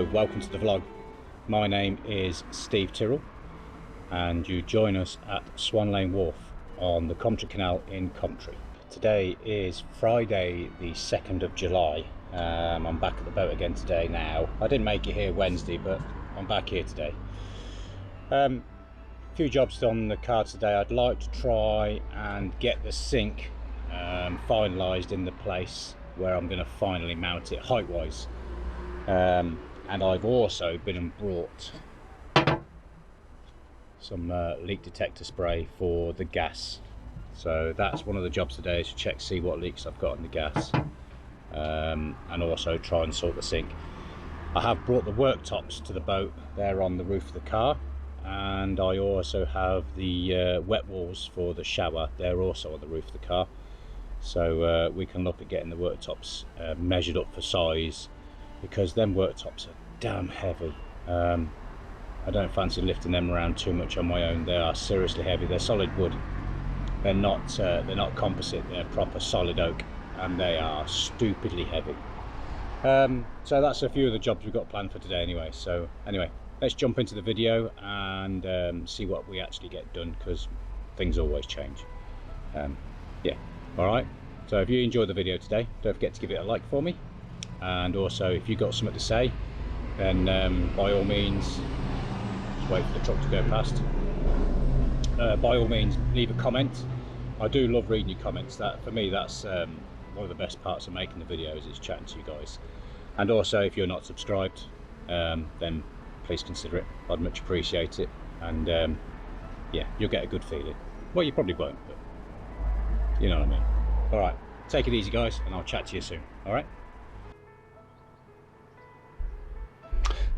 Hello, welcome to the vlog. My name is Steve Tyrrell and you join us at Swan Lane Wharf on the Coventry Canal in Coventry. Today is Friday the 2nd of July. I'm back at the boat again today now. I didn't make it here Wednesday, but I'm back here today. A few jobs on the cards today. I'd like to try and get the sink finalised in the place where I'm going to finally mount it height wise. And I've also been and brought some leak detector spray for the gas. So that's one of the jobs today, is to check, see what leaks I've got in the gas, and also try and sort the sink. I have brought the worktops to the boat. They're on the roof of the car, and I also have the wet walls for the shower. They're also on the roof of the car. So we can look at getting the worktops measured up for size, because them worktops are damn heavy. I don't fancy lifting them around too much on my own. They are seriously heavy. They're solid wood. They're not composite. They're proper solid oak, and they are stupidly heavy. So that's a few of the jobs we've got planned for today anyway. So anyway, let's jump into the video and see what we actually get done, because things always change. Yeah, all right. So if you enjoyed the video today, don't forget to give it a like for me. And also, if you've got something to say, then by all means, just wait for the truck to go past. By all means, leave a comment. I do love reading your comments. That, for me, that's one of the best parts of making the videos, is chatting to you guys. And also, if you're not subscribed, then please consider it. I'd much appreciate it. And yeah, you'll get a good feeling. Well, you probably won't, but you know what I mean. All right, take it easy, guys, and I'll chat to you soon. All right.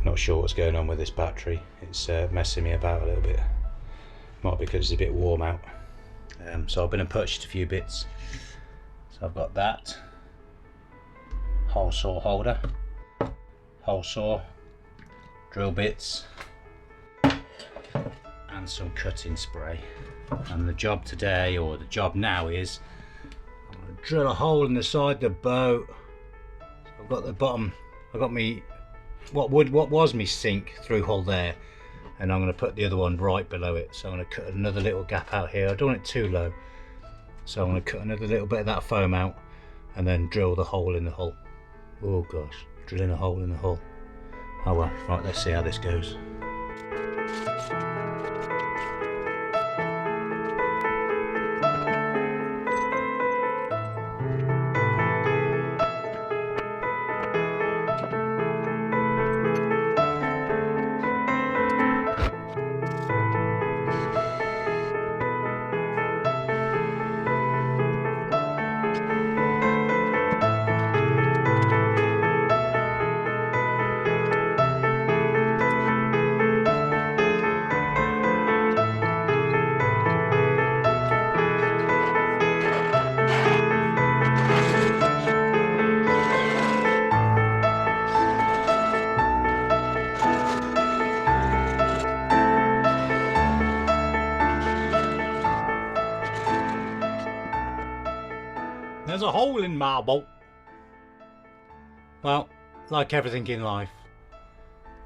Not sure what's going on with this battery. It's messing me about a little bit. Might be because it's a bit warm out. So I've been and purchased a few bits. So I've got that hole saw holder, hole saw, drill bits, and some cutting spray. And the job today, or the job now, is I'm going to drill a hole in the side of the boat. So I've got the bottom. I've got me what was my sink through hole there, and I'm going to put the other one right below it. So I'm going to cut another little gap out here. I don't want it too low, so I'm going to cut another little bit of that foam out and then drill the hole in the hull. Oh gosh, drilling a hole in the hull. Oh well, right, let's see how this goes. There's a hole in my boat. Well, like everything in life,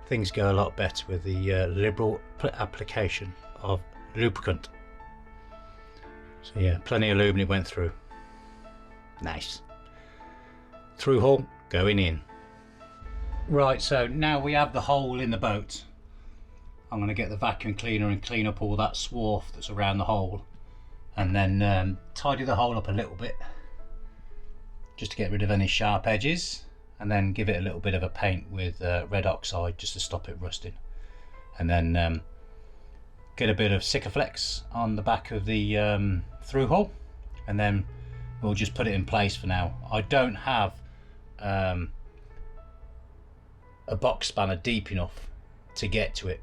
things go a lot better with the liberal application of lubricant. So yeah, plenty of lube and it went through. Nice. Through hole going in. Right, so now we have the hole in the boat. I'm going to get the vacuum cleaner and clean up all that swarf that's around the hole, and then tidy the hole up a little bit, just to get rid of any sharp edges, and then give it a little bit of a paint with red oxide just to stop it rusting, and then get a bit of Sikaflex on the back of the through hole, and then we'll just put it in place for now. I don't have a box spanner deep enough to get to it,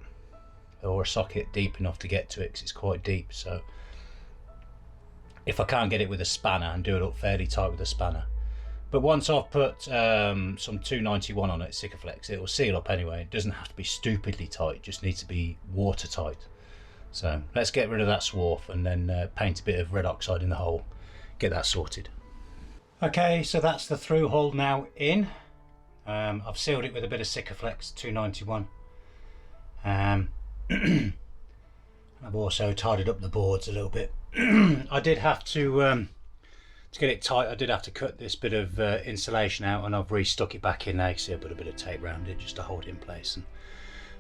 or a socket deep enough to get to it, because it's quite deep. So if I can't get it with a spanner and do it up fairly tight with a spanner, but once I've put some 291 on it, Sikaflex, it will seal up anyway. It doesn't have to be stupidly tight, it just needs to be watertight. So let's get rid of that swarf and then paint a bit of red oxide in the hole, get that sorted. Okay, so that's the through hole now in. I've sealed it with a bit of Sikaflex 291. I've also tidied up the boards a little bit. I did have to get it tight, I did have to cut this bit of insulation out, and I've restuck it back in there. You see I put a bit of tape around it just to hold it in place, and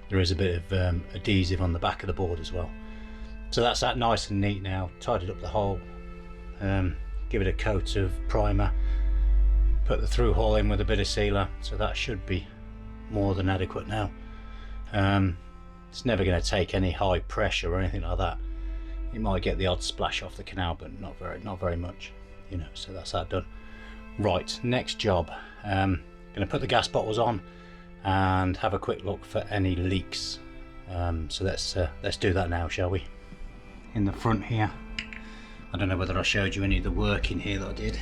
there is a bit of adhesive on the back of the board as well. So that's that nice and neat now. Tidied up the hole, give it a coat of primer, put the through hole in with a bit of sealer, so that should be more than adequate now. It's never going to take any high pressure or anything like that. It might get the odd splash off the canal, but not very much, you know. So that's that done. Right, next job. Going to put the gas bottles on and have a quick look for any leaks. So let's do that now, shall we? In the front here, I don't know whether I showed you any of the work in here that I did.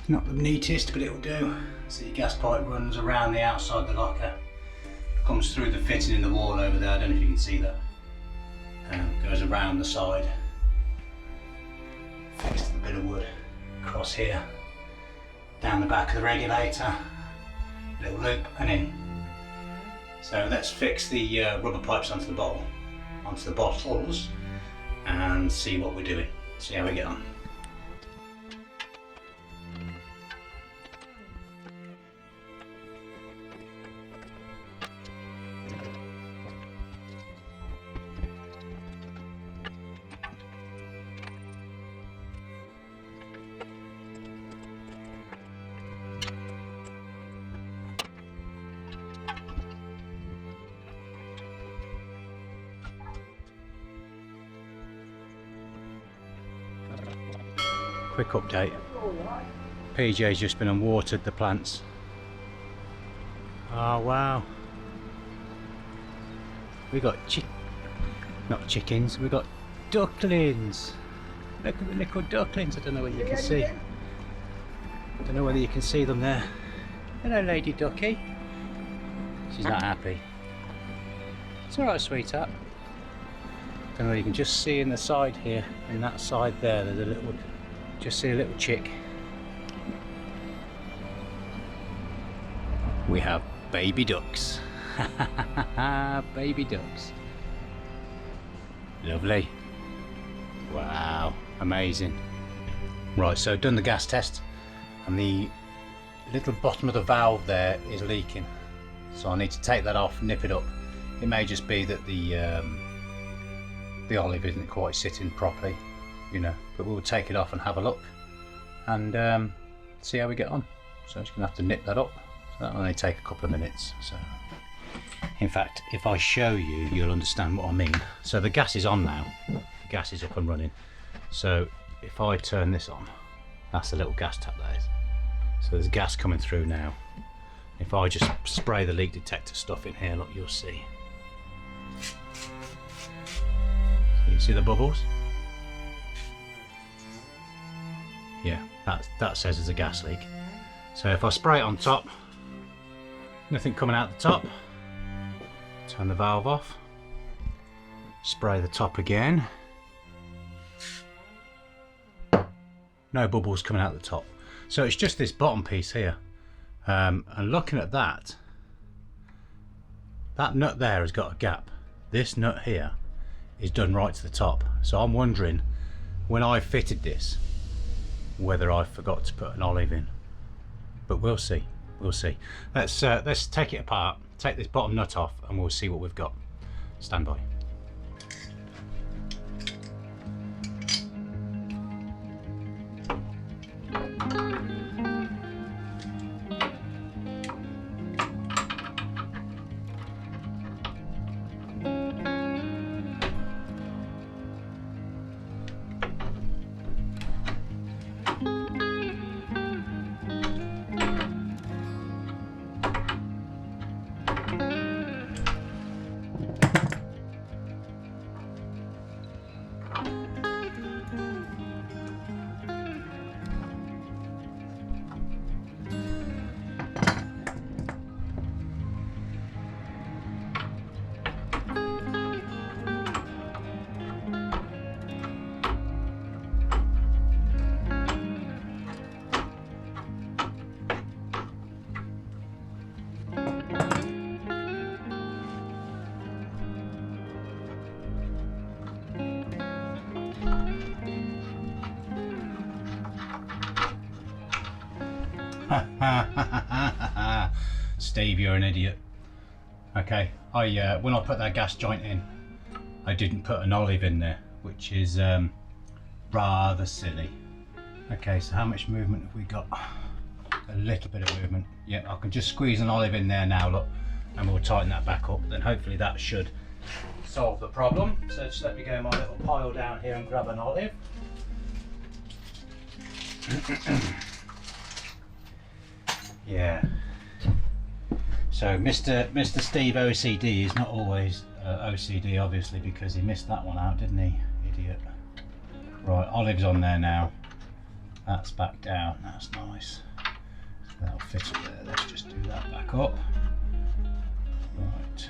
Not the neatest, but it'll do. So your gas pipe runs around the outside of the locker, comes through the fitting in the wall over there. I don't know if you can see that. Goes around the side, fixed a bit of wood across here, down the back of the regulator, little loop and in. So let's fix the rubber pipes onto the bottles, and see what we're doing. See how we get on. Quick update. PJ's just been and watered the plants. Oh wow. We got not chickens, we got ducklings. Look at the little ducklings. I don't know whether you can see. Don't know whether you can see them there. Hello Lady Ducky. She's not happy. It's alright, sweetheart. Don't know whether you can just see in the side here, in that side there, there's a little, just see a little chick. We have baby ducks. Baby ducks. Lovely. Wow, amazing. Right, so done the gas test, and the little bottom of the valve there is leaking. So I need to take that off, nip it up. It may just be that the olive isn't quite sitting properly, you know, but we'll take it off and have a look and see how we get on. So I'm just gonna have to nip that up. So that'll only take a couple of minutes. So in fact, if I show you, you'll understand what I mean. So the gas is on now, the gas is up and running. So if I turn this on, that's the little gas tap that is. So there's gas coming through now. If I just spray the leak detector stuff in here, look, you'll see. So you see the bubbles? Yeah, that says there's a gas leak. So if I spray it on top, nothing coming out the top. Turn the valve off. Spray the top again. No bubbles coming out the top. So it's just this bottom piece here. And looking at that nut there has got a gap. This nut here is done right to the top. So I'm wondering, when I fitted this, whether I forgot to put an olive in. But we'll see. We'll see. Let's take it apart, take this bottom nut off, and we'll see what we've got. Stand by. Steve, you're an idiot. Okay, when I put that gas joint in, I didn't put an olive in there, which is rather silly. Okay, so how much movement have we got? A little bit of movement. Yeah, I can just squeeze an olive in there now, look, and we'll tighten that back up. Then hopefully that should solve the problem. So just let me go in my little pile down here and grab an olive. Yeah. So Mr. Steve OCD is not always OCD, obviously, because he missed that one out, didn't he? Idiot. Right, olive's on there now. That's back down. That's nice. So that'll fit up there. Let's just do that back up. Right.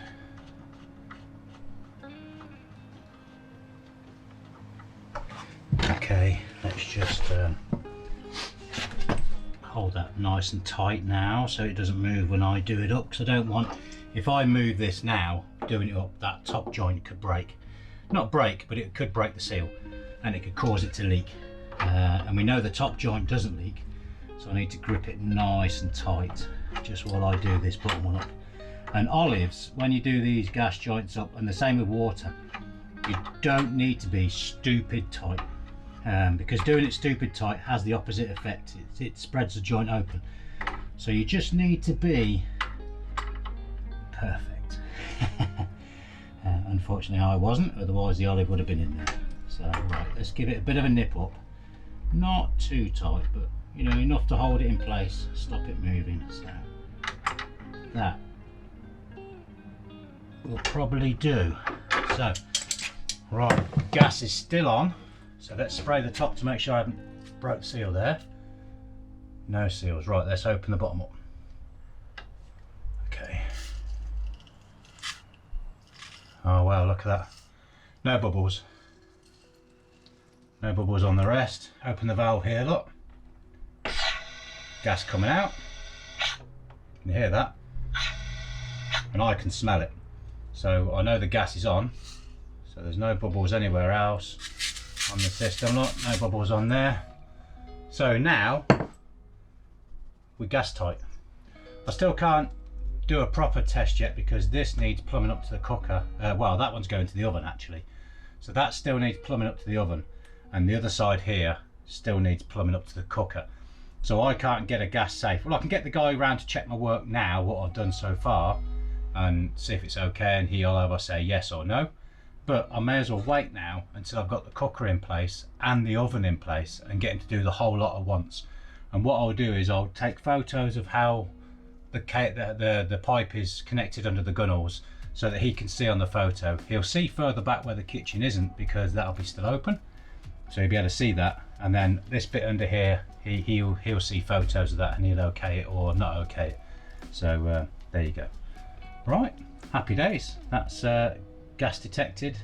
Okay, let's just hold that nice and tight now so it doesn't move when I do it up, because I don't want, if I move this now doing it up, that top joint could break. Not break, but it could break the seal and it could cause it to leak, and we know the top joint doesn't leak, so I need to grip it nice and tight just while I do this bottom one up. And olives, when you do these gas joints up, and the same with water, you don't need to be stupid tight. Because doing it stupid tight has the opposite effect. It spreads the joint open. So you just need to be perfect. Unfortunately I wasn't, otherwise the olive would have been in there. So right, let's give it a bit of a nip up. Not too tight, but you know, enough to hold it in place, stop it moving. So that will probably do. So right, gas is still on. So let's spray the top to make sure I haven't broke the seal there. No seals. Right, let's open the bottom up. Okay. Oh wow, look at that. No bubbles. No bubbles on the rest. Open the valve here, look. Gas coming out. Can you hear that? And I can smell it. So I know the gas is on. So there's no bubbles anywhere else on the system, look, no bubbles on there. So now we're gas tight. I still can't do a proper test yet because this needs plumbing up to the cooker. Well, that one's going to the oven actually. So that still needs plumbing up to the oven, and the other side here still needs plumbing up to the cooker. So I can't get a gas safe. Well, I can get the guy around to check my work now, what I've done so far, and see if it's okay, and he'll either say yes or no. But I may as well wait now until I've got the cooker in place and the oven in place and get him to do the whole lot at once. And what I'll do is I'll take photos of how the pipe is connected under the gunnels so that he can see on the photo. He'll see further back where the kitchen isn't because that'll be still open. So he'll be able to see that. And then this bit under here, he'll see photos of that and he'll okay it or not okay it. So there you go. Right, happy days. That's gas detected,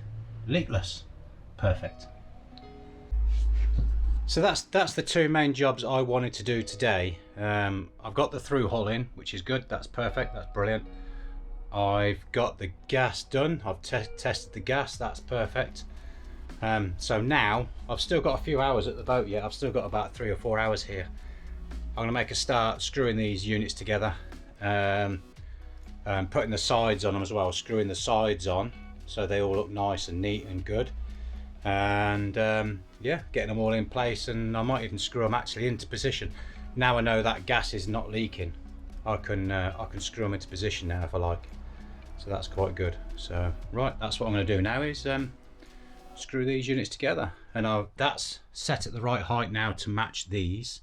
leakless, perfect. So that's the two main jobs I wanted to do today. I've got the through hole in, which is good, that's perfect, that's brilliant. I've got the gas done, I've tested the gas, that's perfect. So now I've still got a few hours at the boat yet. I've still got about 3 or 4 hours here. I'm going to make a start screwing these units together, putting the sides on them as well, screwing the sides on so they all look nice and neat and good, and yeah, getting them all in place. And I might even screw them actually into position. Now I know that gas is not leaking, I can screw them into position now if I like. So that's quite good. So right, that's what I'm going to do now is screw these units together, and that's set at the right height now to match these.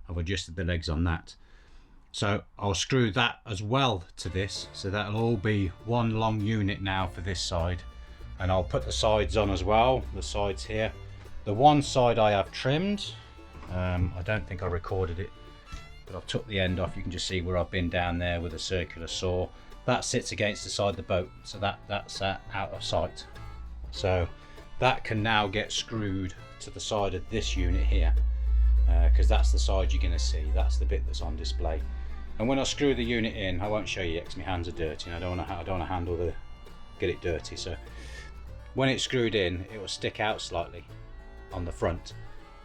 I've adjusted the legs on that, so I'll screw that as well to this, so that'll all be one long unit now for this side. And I'll put the sides on as well, the sides here. The one side I have trimmed, I don't think I recorded it, but I've took the end off. You can just see where I've been down there with a circular saw. That sits against the side of the boat, so that's out of sight. So that can now get screwed to the side of this unit here, because that's the side you're going to see. That's the bit that's on display. And when I screw the unit in, I won't show you because my hands are dirty and I don't want to handle get it dirty. So when it's screwed in, it will stick out slightly on the front,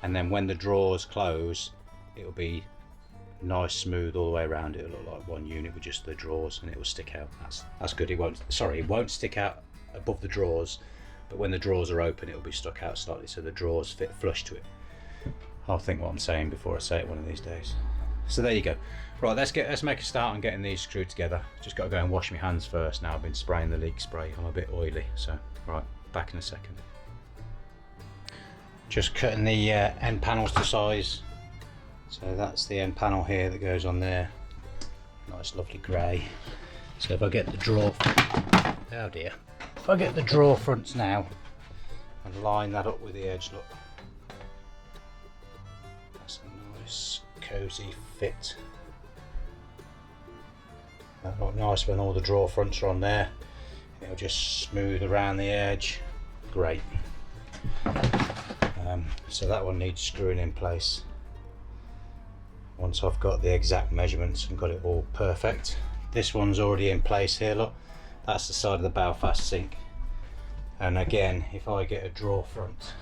and then when the drawers close, it will be nice smooth all the way around. It'll look like one unit with just the drawers, and it will stick out. That's good. It won't stick out above the drawers, but when the drawers are open, it'll be stuck out slightly so the drawers fit flush to it. I'll think what I'm saying before I say it one of these days. So there you go. Right, let's make a start on getting these screwed together. Just got to go and wash my hands first now. I've been spraying the leak spray. I'm a bit oily, so right, back in a second. Just cutting the end panels to size. So that's the end panel here that goes on there. Nice lovely grey. So if I get the drawer, oh dear, if I get the drawer fronts now and line that up with the edge, look, that's a nice cosy fit. That'll look nice when all the drawer fronts are on there. It'll just smooth around the edge. Great. So that one needs screwing in place. Once I've got the exact measurements and got it all perfect. This one's already in place here, look. That's the side of the Belfast sink. And again, if I get a drawer front.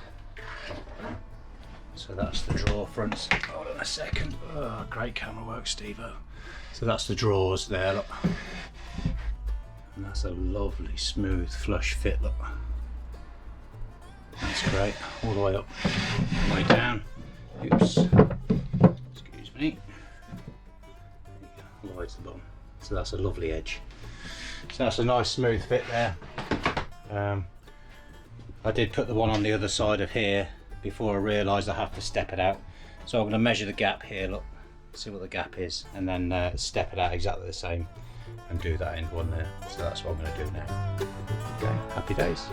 So that's the drawer fronts. Hold on a second. Oh, great camera work, Steve-o. So that's the drawers there, look. And that's a lovely, smooth, flush fit, look. That's great. All the way up, all the way down. Oops. Excuse me. All the way to the bottom. So that's a lovely edge. So that's a nice smooth fit there. I did put the one on the other side of here before I realised I have to step it out. So I'm going to measure the gap here, look, see what the gap is, and then step it out exactly the same and do that end one there. So that's what I'm going to do now. Okay, happy days.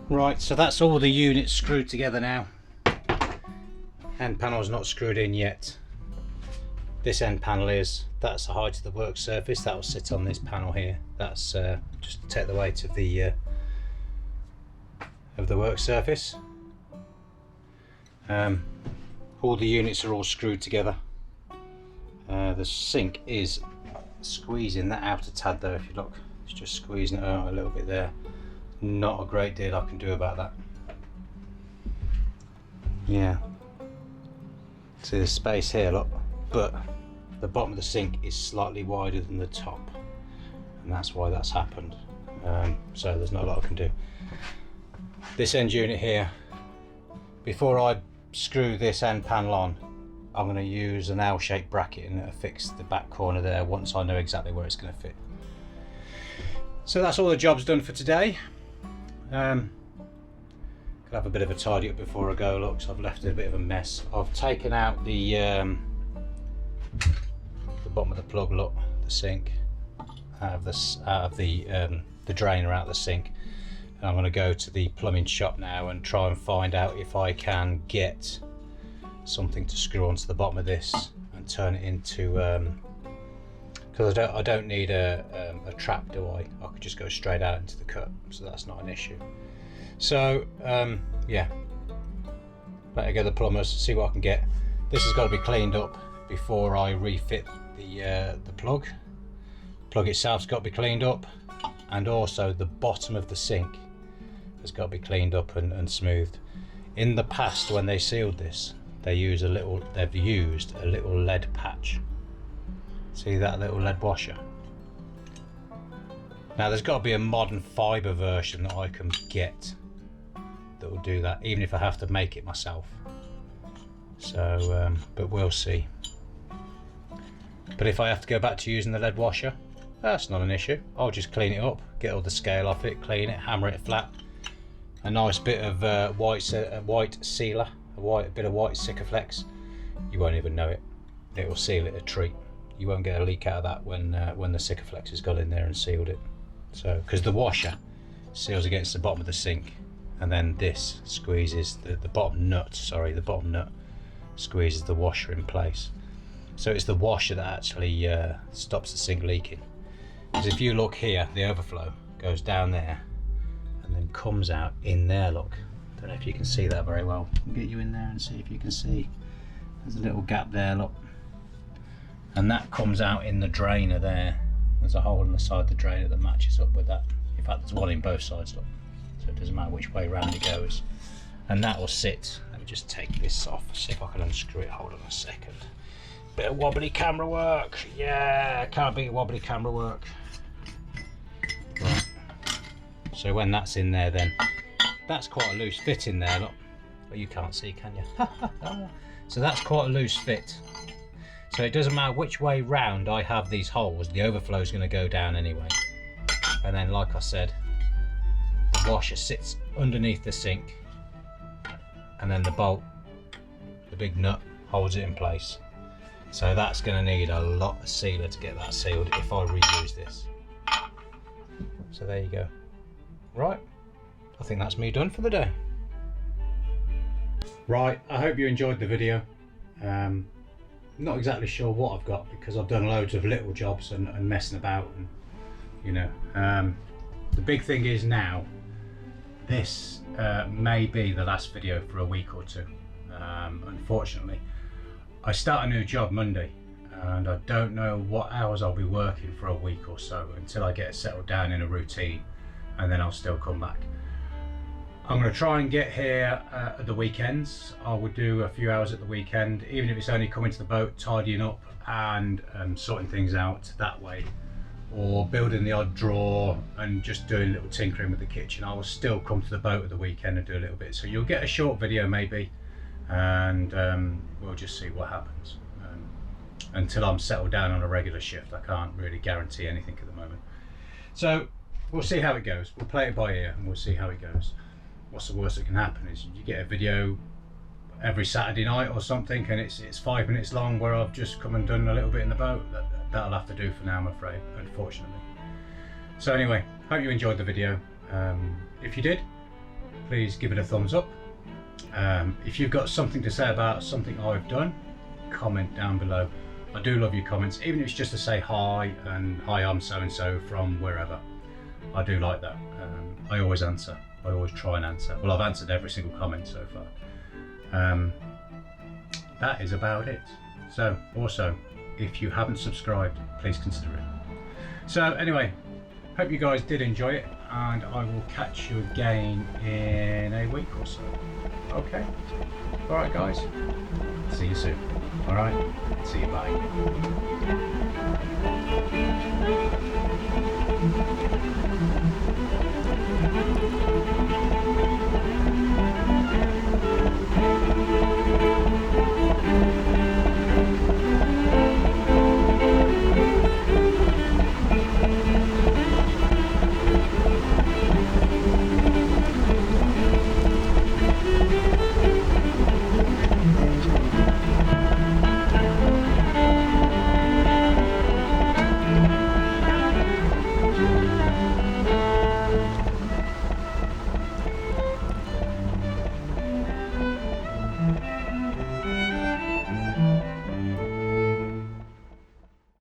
Right, so that's all the units screwed together now. End panel's not screwed in yet. This end panel is. That's the height of the work surface. That will sit on this panel here. That's just to take the weight of the work surface. All the units are all screwed together. The sink is squeezing that out a tad though. If you look, it's just squeezing it out a little bit there. Not a great deal I can do about that. Yeah. See the space here, look, but the bottom of the sink is slightly wider than the top, and that's why that's happened. So there's not a lot I can do. This end unit here, before I screw this end panel on, I'm going to use an L-shaped bracket and fix the back corner there once I know exactly where it's going to fit. So that's all the jobs done for today. Could have a bit of a tidy up before I go, look, so I've left it a bit of a mess. I've taken out the bottom of the plug, look, the sink, out of the drainer out of the sink. And I'm going to go to the plumbing shop now and try and find out if I can get something to screw onto the bottom of this and turn it into, because I don't need a trap, do I? I could just go straight out into the cut, so that's not an issue. So yeah, better go to the plumbers, see what I can get. This has got to be cleaned up before I refit the plug. Plug itself's got to be cleaned up, and also the bottom of the sink has got to be cleaned up and smoothed. In the past, when they sealed this, they've used a little lead patch. See that little lead washer? Now there's got to be a modern fibre version that I can get that will do that, even if I have to make it myself. So, but we'll see. But if I have to go back to using the lead washer, that's not an issue. I'll just clean it up, get all the scale off it, clean it, hammer it flat. A nice bit of white sealer, a bit of white Sikaflex. You won't even know it. It will seal it a treat. You won't get a leak out of that when the Sikaflex has got in there and sealed it. So, because the washer seals against the bottom of the sink, and then this squeezes the bottom nut. Sorry, the bottom nut squeezes the washer in place. So it's the washer that actually stops the sink leaking. Because if you look here, the overflow goes down there and then comes out in there. Look, don't know if you can see that very well. I'll get you in there and see if you can see. There's a little gap there, look, and that comes out in the drainer there. There's a hole in the side of the drainer that matches up with that. In fact, there's one in both sides, look, so it doesn't matter which way round it goes. And that will sit. Let me just take this off, see if I can unscrew it. Hold on a second. Bit of wobbly camera work. Yeah, can't beat wobbly camera work. Right. So when that's in there, then that's quite a loose fit in there, look. But you can't see, can you? So that's quite a loose fit. So it doesn't matter which way round I have these holes, the overflow is going to go down anyway. And then, like I said, the washer sits underneath the sink, and then the bolt, the big nut, holds it in place. So that's going to need a lot of sealer to get that sealed if I reuse this. So there you go. Right, I think that's me done for the day. Right, I hope you enjoyed the video. Not exactly sure what I've got because I've done loads of little jobs and messing about, and you know, the big thing is now this may be the last video for a week or two. Unfortunately, I start a new job Monday and I don't know what hours I'll be working for a week or so until I get settled down in a routine, and then I'll still come back. I'm going to try and get here at the weekends. I would do a few hours at the weekend, even if it's only coming to the boat, tidying up and sorting things out that way, or building the odd drawer and just doing a little tinkering with the kitchen. I will still come to the boat at the weekend and do a little bit. So you'll get a short video maybe, and we'll just see what happens. Until I'm settled down on a regular shift, I can't really guarantee anything at the moment. So we'll see how it goes. We'll play it by ear and we'll see how it goes. What's the worst that can happen is you get a video every Saturday night or something, and it's 5 minutes long where I've just come and done a little bit in the boat. That'll have to do for now, I'm afraid, unfortunately. So anyway, hope you enjoyed the video. If you did, please give it a thumbs up. If you've got something to say about something I've done, comment down below. I do love your comments, even if it's just to say hi and hi, I'm so and so from wherever. I do like that. I always answer. I always try and answer. Well, I've answered every single comment so far. That is about it. So also, if you haven't subscribed, please consider it. So anyway, hope you guys did enjoy it, and I will catch you again in a week or so. Okay? Alright guys, see you soon. Alright, see you, bye.